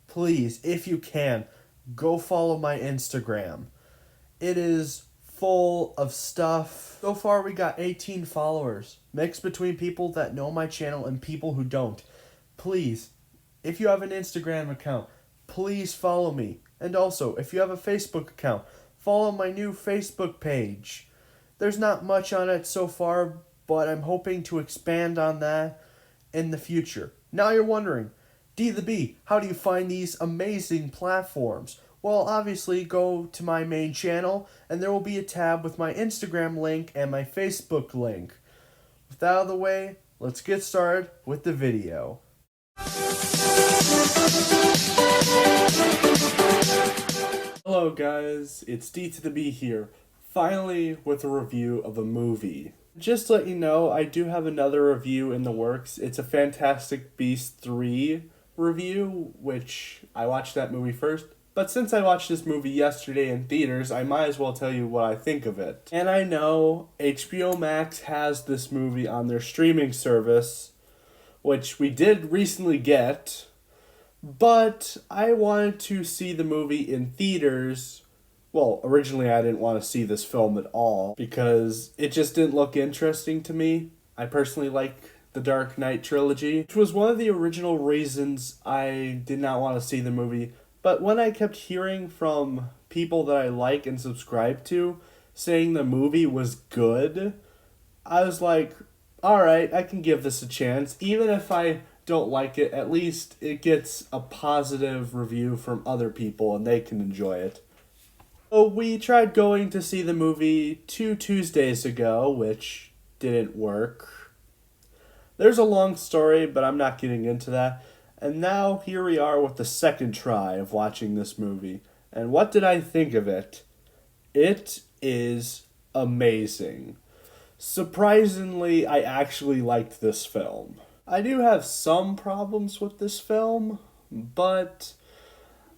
please, if you can, go follow my Instagram. It is full of stuff. So far, we got 18 followers, mixed between people that know my channel and people who don't. Please, if you have an Instagram account, please follow me. And also, if you have a Facebook account, follow my new Facebook page. There's not much on it so far, but I'm hoping to expand on that in the future. Now you're wondering, D the B, how do you find these amazing platforms? Well, obviously, go to my main channel, and there will be a tab with my Instagram link and my Facebook link. With that out of the way, let's get started with the video. Hello guys, it's D to the B here, finally with a review of a movie. Just to let you know, I do have another review in the works. It's a Fantastic Beasts 3 review, which I watched that movie first. But since I watched this movie yesterday in theaters, I might as well tell you what I think of it. And I know HBO Max has this movie on their streaming service, which we did recently get, but I wanted to see the movie in theaters. Well, originally I didn't want to see this film at all because it just didn't look interesting to me. I personally like the Dark Knight trilogy, which was one of the original reasons I did not want to see the movie. But when I kept hearing from people that I like and subscribe to saying the movie was good, I was like, alright, I can give this a chance. Even if I don't like it, at least it gets a positive review from other people and they can enjoy it. So we tried going to see the movie 2 Tuesdays ago, which didn't work. There's a long story, but I'm not getting into that. And now here we are with the second try of watching this movie. And what did I think of it? It is amazing. Surprisingly, I actually liked this film. I do have some problems with this film, but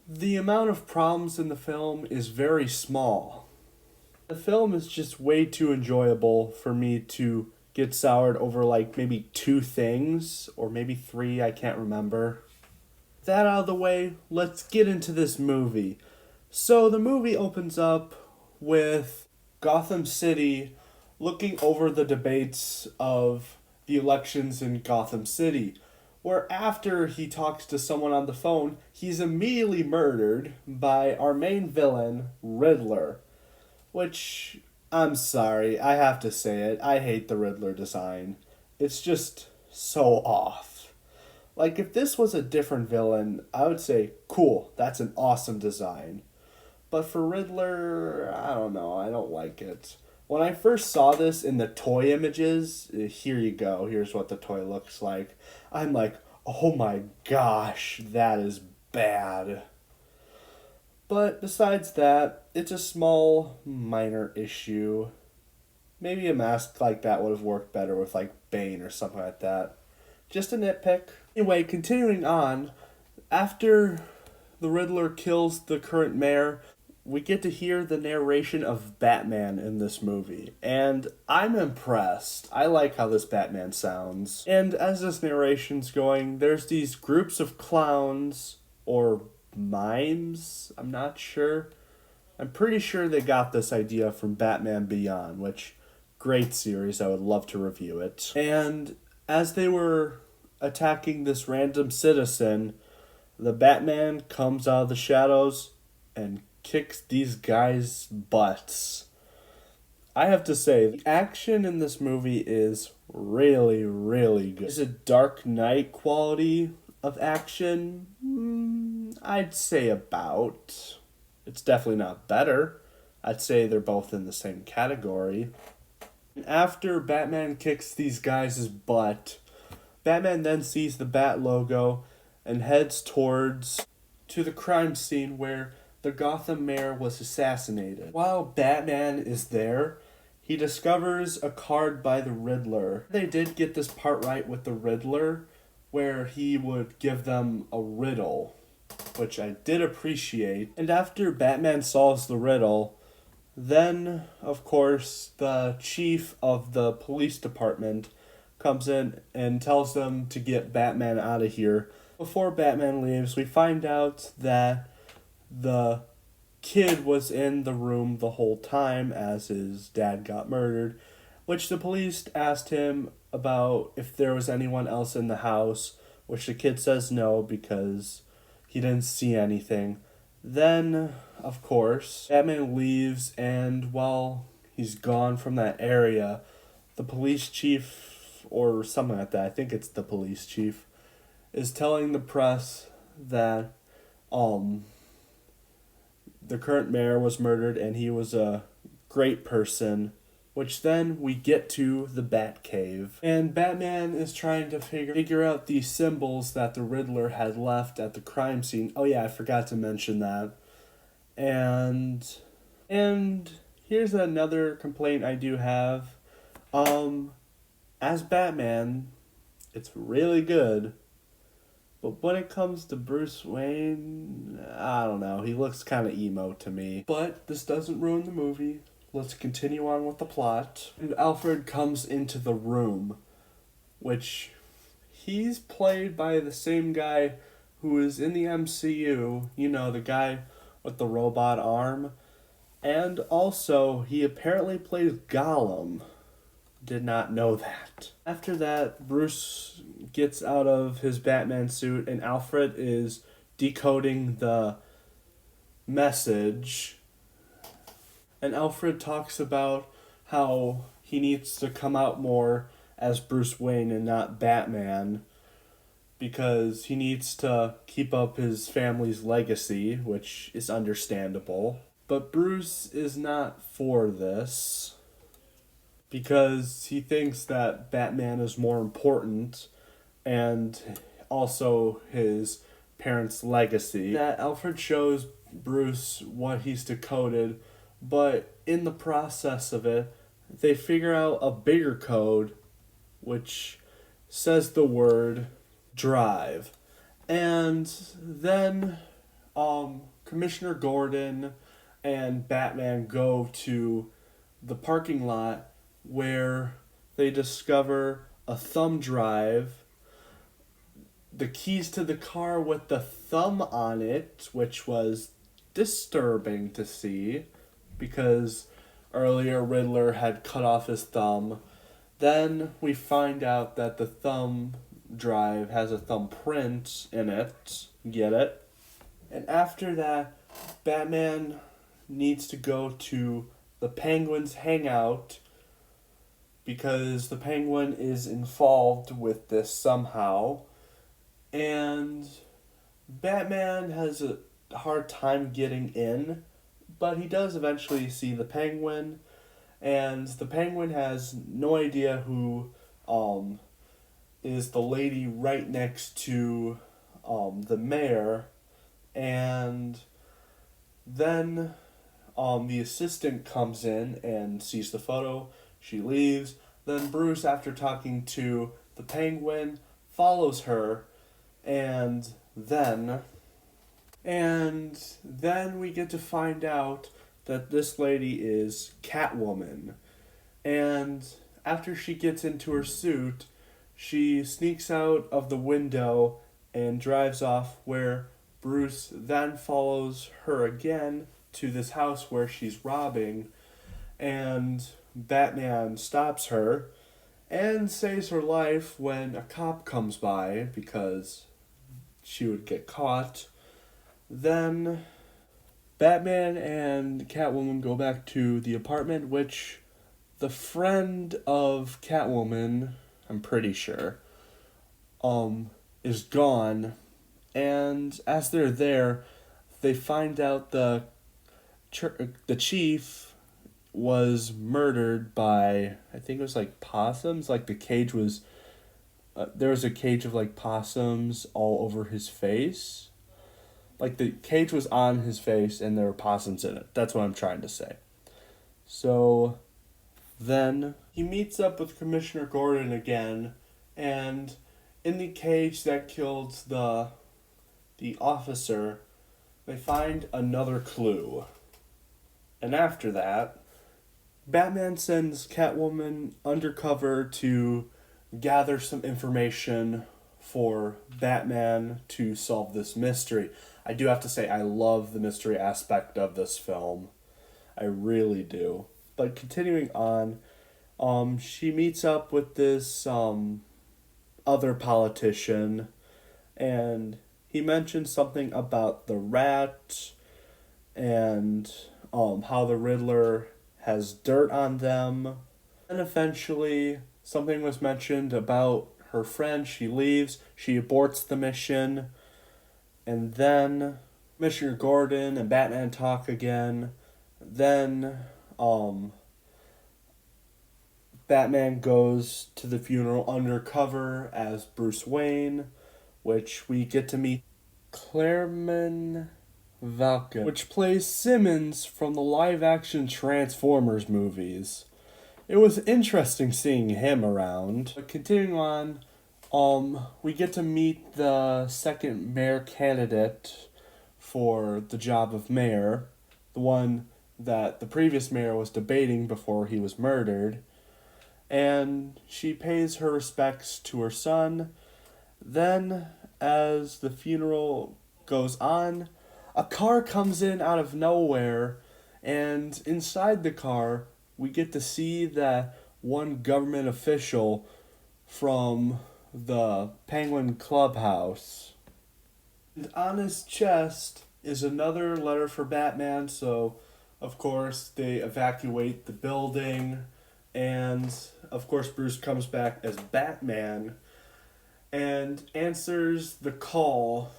the amount of problems in the film is very small. The film is just way too enjoyable for me to get soured over like maybe 2 things, or maybe 3, I can't remember. That out of the way, let's get into this movie. So the movie opens up with Gotham City looking over the debates of the elections in Gotham City, where after he talks to someone on the phone, he's immediately murdered by our main villain, Riddler. Which, I'm sorry, I have to say it, I hate the Riddler design. It's just so off. Like, if this was a different villain, I would say, cool, that's an awesome design. But for Riddler, I don't know, I don't like it. When I first saw this in the toy images, here you go, here's what the toy looks like. I'm like, oh my gosh, that is bad. But besides that, it's a small, minor issue. Maybe a mask like that would have worked better with like Bane or something like that. Just a nitpick. Anyway, continuing on, after the Riddler kills the current mayor, we get to hear the narration of Batman in this movie, and I'm impressed. I like how this Batman sounds. And as this narration's going, there's these groups of clowns, or mimes, I'm not sure. I'm pretty sure they got this idea from Batman Beyond, which, great series, I would love to review it. And as they were attacking this random citizen, the Batman comes out of the shadows and kicks these guys' butts. I have to say, the action in this movie is really, really good. Is it Dark Knight quality of action? I'd say about. It's definitely not better. I'd say they're both in the same category. After Batman kicks these guys' butt, Batman then sees the Bat logo and heads towards to the crime scene where the Gotham mayor was assassinated. While Batman is there, he discovers a card by the Riddler. They did get this part right with the Riddler, where he would give them a riddle, which I did appreciate. And after Batman solves the riddle, then, of course, the chief of the police department comes in and tells them to get Batman out of here. Before Batman leaves, we find out that the kid was in the room the whole time as his dad got murdered, which the police asked him about if there was anyone else in the house, which the kid says no because he didn't see anything. Then, of course, Batman leaves, and while he's gone from that area, the police chief, or something like that, I think it's the police chief, is telling the press that the current mayor was murdered and he was a great person, which then we get to the Batcave. And Batman is trying to figure out the symbols that the Riddler had left at the crime scene. Oh yeah, I forgot to mention that. And here's another complaint I do have. As Batman, it's really good. But when it comes to Bruce Wayne, I don't know. He looks kind of emo to me. But this doesn't ruin the movie. Let's continue on with the plot. And Alfred comes into the room, which he's played by the same guy who is in the MCU. You know, the guy with the robot arm. And also, he apparently plays Gollum. Did not know that. After that, Bruce gets out of his Batman suit and Alfred is decoding the message. And Alfred talks about how he needs to come out more as Bruce Wayne and not Batman because he needs to keep up his family's legacy, which is understandable. But Bruce is not for this because he thinks that Batman is more important and also his parents' legacy. That Alfred shows Bruce what he's decoded, but in the process of it, they figure out a bigger code which says the word drive. And then Commissioner Gordon and Batman go to the parking lot where they discover a thumb drive, the keys to the car with the thumb on it, which was disturbing to see because earlier Riddler had cut off his thumb. Then we find out that the thumb drive has a thumbprint in it. Get it? And after that, Batman needs to go to the Penguin's hangout because the Penguin is involved with this somehow. And Batman has a hard time getting in, but he does eventually see the Penguin, and the Penguin has no idea who is the lady right next to the mayor. And then the assistant comes in and sees the photo. She leaves. Then Bruce, after talking to the Penguin, follows her. And then we get to find out that this lady is Catwoman. And after she gets into her suit, she sneaks out of the window and drives off, where Bruce then follows her again to this house where she's robbing, and Batman stops her and saves her life when a cop comes by because she would get caught. Then Batman and Catwoman go back to the apartment, which the friend of Catwoman, I'm pretty sure, is gone. And as they're there, they find out the chief was murdered by, I think it was like possums. Like the cage was, there was a cage of like possums all over his face. Like the cage was on his face and there were possums in it. That's what I'm trying to say. So then he meets up with Commissioner Gordon again, and in the cage that killed the officer, they find another clue. And after that, Batman sends Catwoman undercover to gather some information for Batman to solve this mystery. I do have to say, I love the mystery aspect of this film. I really do. But continuing on, she meets up with this other politician, and he mentions something about the rat and how the Riddler has dirt on them. And eventually, something was mentioned about her friend. She leaves, she aborts the mission, and then Commissioner Gordon and Batman talk again. Then, Batman goes to the funeral undercover as Bruce Wayne, which we get to meet Clairman Valken, which plays Simmons from the live-action Transformers movies. It was interesting seeing him around. But continuing on, we get to meet the second mayor candidate for the job of mayor, the one that the previous mayor was debating before he was murdered. And she pays her respects to her son. Then, as the funeral goes on, a car comes in out of nowhere, and inside the car, we get to see that one government official from the Penguin Clubhouse. And on his chest is another letter for Batman, so of course they evacuate the building, and of course Bruce comes back as Batman and answers the call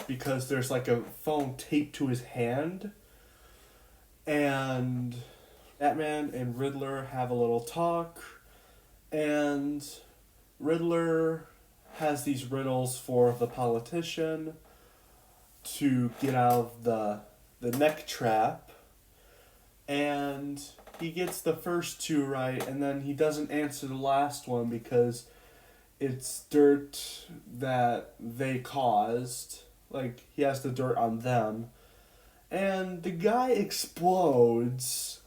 because there's like a phone taped to his hand, and Batman and Riddler have a little talk, and Riddler has these riddles for the politician to get out of the neck trap, and he gets the first two right, and then he doesn't answer the last one because it's dirt that they caused. Like, he has the dirt on them. And the guy explodes.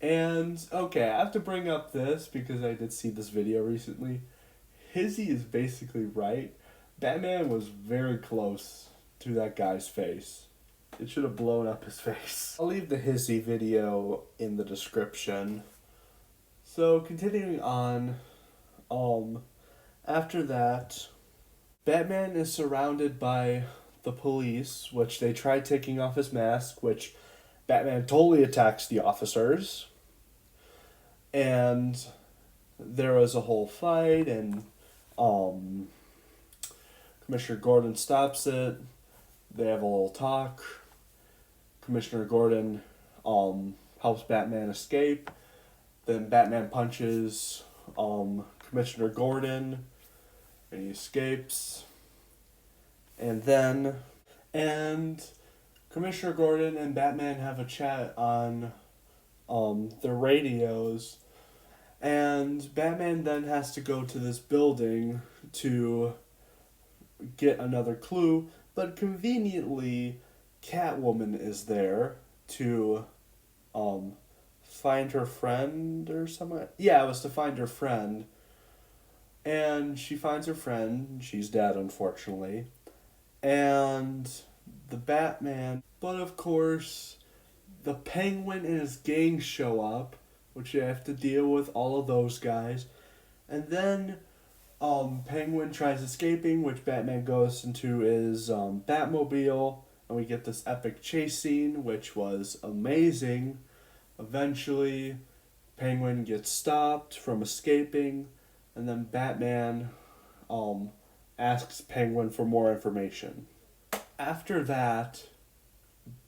And, okay, I have to bring up this because I did see this video recently. Hizzy is basically right. Batman was very close to that guy's face. It should have blown up his face. I'll leave the Hizzy video in the description. So, continuing on, after that, Batman is surrounded by the police, which they try taking off his mask, which Batman totally attacks the officers. And there was a whole fight, and Commissioner Gordon stops it. They have a little talk. Commissioner Gordon helps Batman escape. Then Batman punches Commissioner Gordon, and he escapes. And Commissioner Gordon and Batman have a chat on their radios, and Batman then has to go to this building to get another clue, but conveniently Catwoman is there to find her friend or something. Yeah, it was to find her friend. And she finds her friend. She's dead, unfortunately. And the Batman. But of course, the Penguin and his gang show up, which you have to deal with all of those guys. And then Penguin tries escaping, which Batman goes into his Batmobile. And we get this epic chase scene, which was amazing. Eventually, Penguin gets stopped from escaping, and then Batman asks Penguin for more information. After that,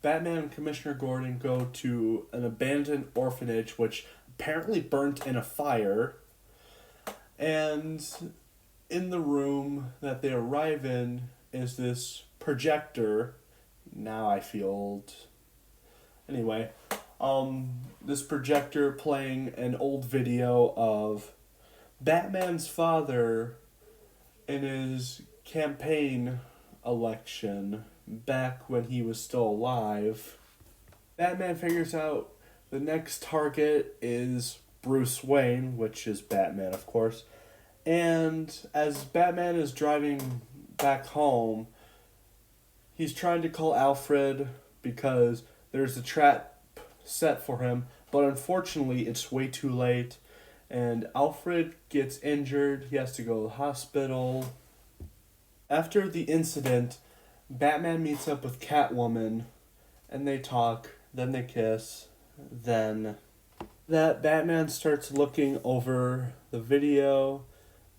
Batman and Commissioner Gordon go to an abandoned orphanage, which apparently burnt in a fire. And in the room that they arrive in is this projector. Now I feel old. Anyway, this projector playing an old video of Batman's father in his campaign election back when he was still alive. Batman figures out the next target is Bruce Wayne, which is Batman, of course, And as Batman is driving back home, he's trying to call Alfred because there's a trap set for him, but unfortunately it's way too late and Alfred gets injured. He has to go to the hospital. After the incident, Batman meets up with Catwoman and they talk, then they kiss, then that Batman starts looking over the video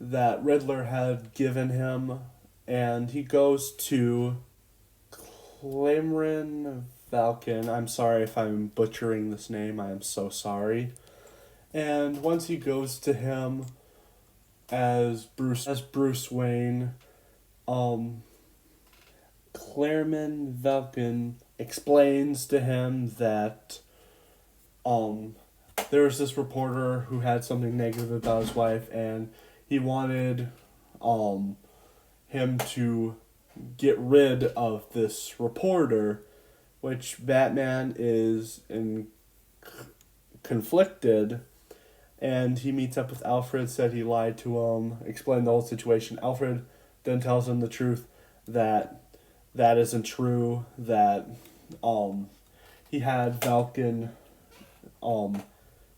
that Riddler had given him and he goes to Cameron Falcon. I'm sorry if I'm butchering this name. I am so sorry. And once he goes to him as Bruce Wayne, Claremont Falcon explains to him that there was this reporter who had something negative about his wife and he wanted him to get rid of this reporter, which Batman is conflicted, and he meets up with Alfred, said he lied to him, explained the whole situation. Alfred then tells him the truth that isn't true, that he had Falcon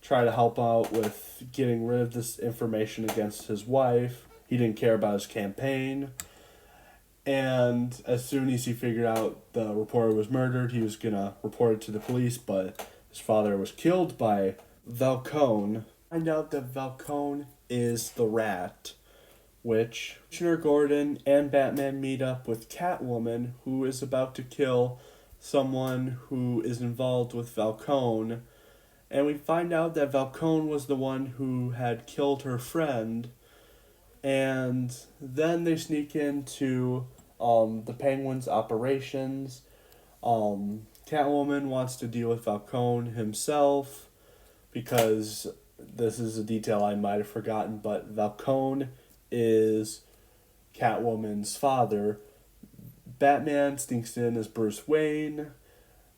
try to help out with getting rid of this information against his wife. He didn't care about his campaign. And as soon as he figured out the reporter was murdered, he was going to report it to the police, but his father was killed by Falcone. Find out that Falcone is the Rat, which Commissioner Gordon and Batman meet up with Catwoman, who is about to kill someone who is involved with Falcone. And we find out that Falcone was the one who had killed her friend. And then they sneak into the Penguin's operations. Catwoman wants to deal with Falcone himself because this is a detail I might have forgotten, but Falcone is Catwoman's father. Batman sneaks in as Bruce Wayne,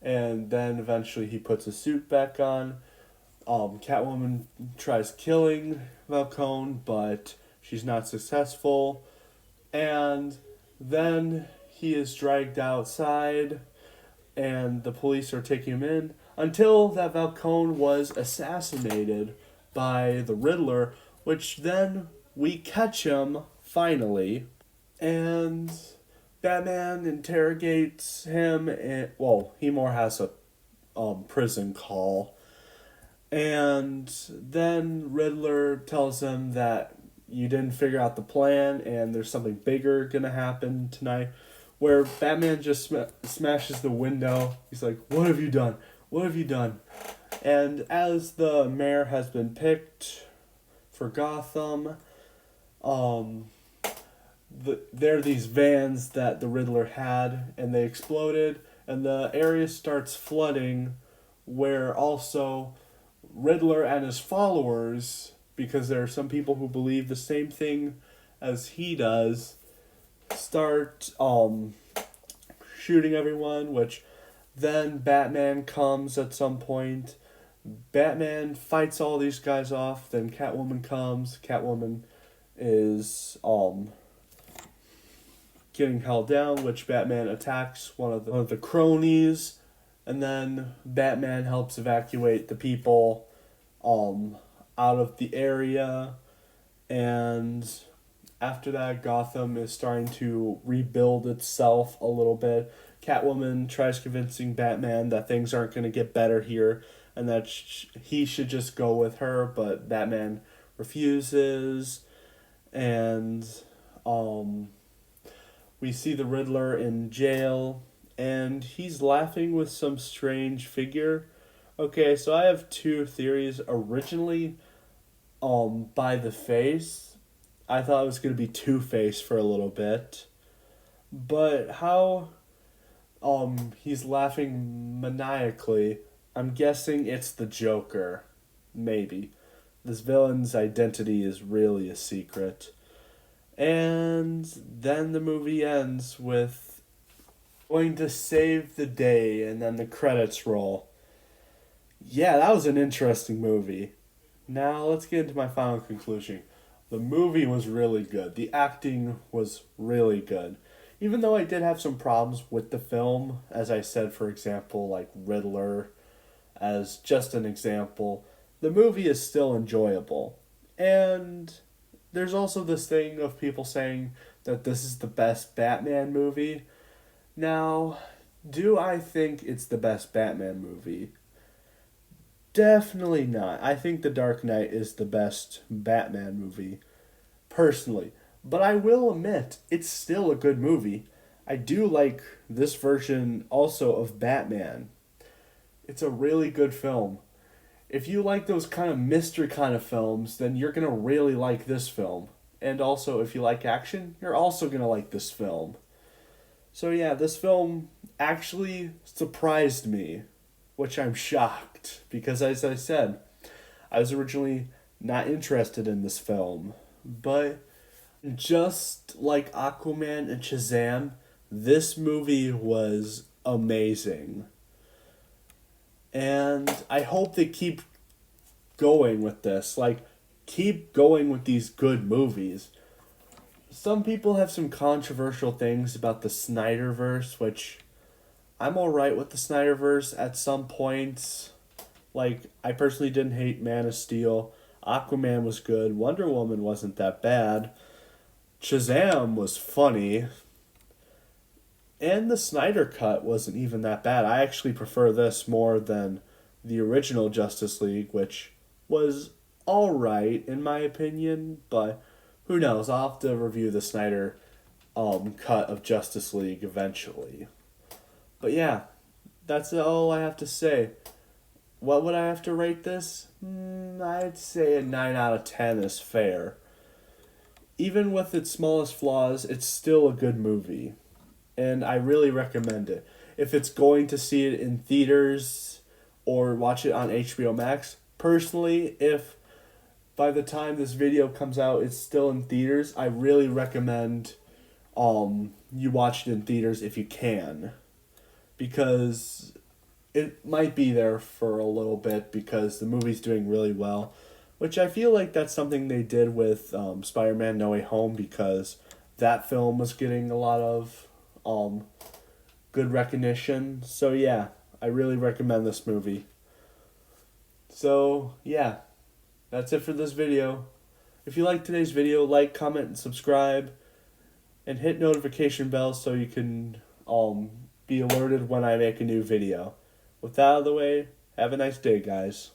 and then eventually he puts his suit back on. Catwoman tries killing Falcone, but she's not successful. And then he is dragged outside, and the police are taking him in until that Falcone was assassinated by the Riddler, which then we catch him finally, and Batman interrogates him, and he more has a prison call, and then Riddler tells him that you didn't figure out the plan and there's something bigger gonna happen tonight, where Batman just smashes the window. He's like, "What have you done? What have you done?" And as the mayor has been picked for Gotham, there are these vans that the Riddler had, and they exploded, and the area starts flooding, where also Riddler and his followers, because there are some people who believe the same thing as he does, start shooting everyone, which then Batman comes at some point. Batman fights all these guys off, then Catwoman comes. Catwoman is getting held down, which Batman attacks one of the cronies, and then Batman helps evacuate the people out of the area, and after that, Gotham is starting to rebuild itself a little bit. Catwoman tries convincing Batman that things aren't going to get better here, and that he should just go with her, but Batman refuses, and we see the Riddler in jail, and he's laughing with some strange figure. Okay, so I have two theories. Originally, by the face, I thought it was going to be Two-Face for a little bit. But how he's laughing maniacally, I'm guessing it's the Joker. Maybe. This villain's identity is really a secret. And then the movie ends with going to save the day, and then the credits roll. Yeah, that was an interesting movie. Now let's get into my final conclusion. The movie was really good. The acting was really good. Even though I did have some problems with the film, as I said, for example, like Riddler, as just an example, the movie is still enjoyable. And there's also this thing of people saying that this is the best Batman movie. Now, do I think it's the best Batman movie? Definitely not. I think The Dark Knight is the best Batman movie, personally. But I will admit, it's still a good movie. I do like this version also of Batman. It's a really good film. If you like those kind of mystery kind of films, then you're going to really like this film. And also, if you like action, you're also going to like this film. So, yeah, this film actually surprised me, which I'm shocked. Because, as I said, I was originally not interested in this film. But just like Aquaman and Shazam, this movie was amazing. And I hope they keep going with this. Like, keep going with these good movies. Some people have some controversial things about the Snyderverse, which I'm alright with the Snyderverse at some points. Like, I personally didn't hate Man of Steel. Aquaman was good. Wonder Woman wasn't that bad. Shazam was funny. And the Snyder Cut wasn't even that bad. I actually prefer this more than the original Justice League, which was alright in my opinion, but who knows? I'll have to review the Snyder cut of Justice League eventually. But yeah, that's all I have to say. What would I have to rate this? I'd say a 9 out of 10 is fair. Even with its smallest flaws, it's still a good movie. And I really recommend it. If it's going to see it in theaters or watch it on HBO Max, personally, if by the time this video comes out it's still in theaters, I really recommend you watch it in theaters if you can. Because it might be there for a little bit because the movie's doing really well. Which I feel like that's something they did with Spider-Man No Way Home, because that film was getting a lot of good recognition. So yeah, I really recommend this movie. So yeah, that's it for this video. If you like today's video, like, comment, and subscribe, and hit notification bell so you can be alerted when I make a new video. With that out of the way, have a nice day, guys.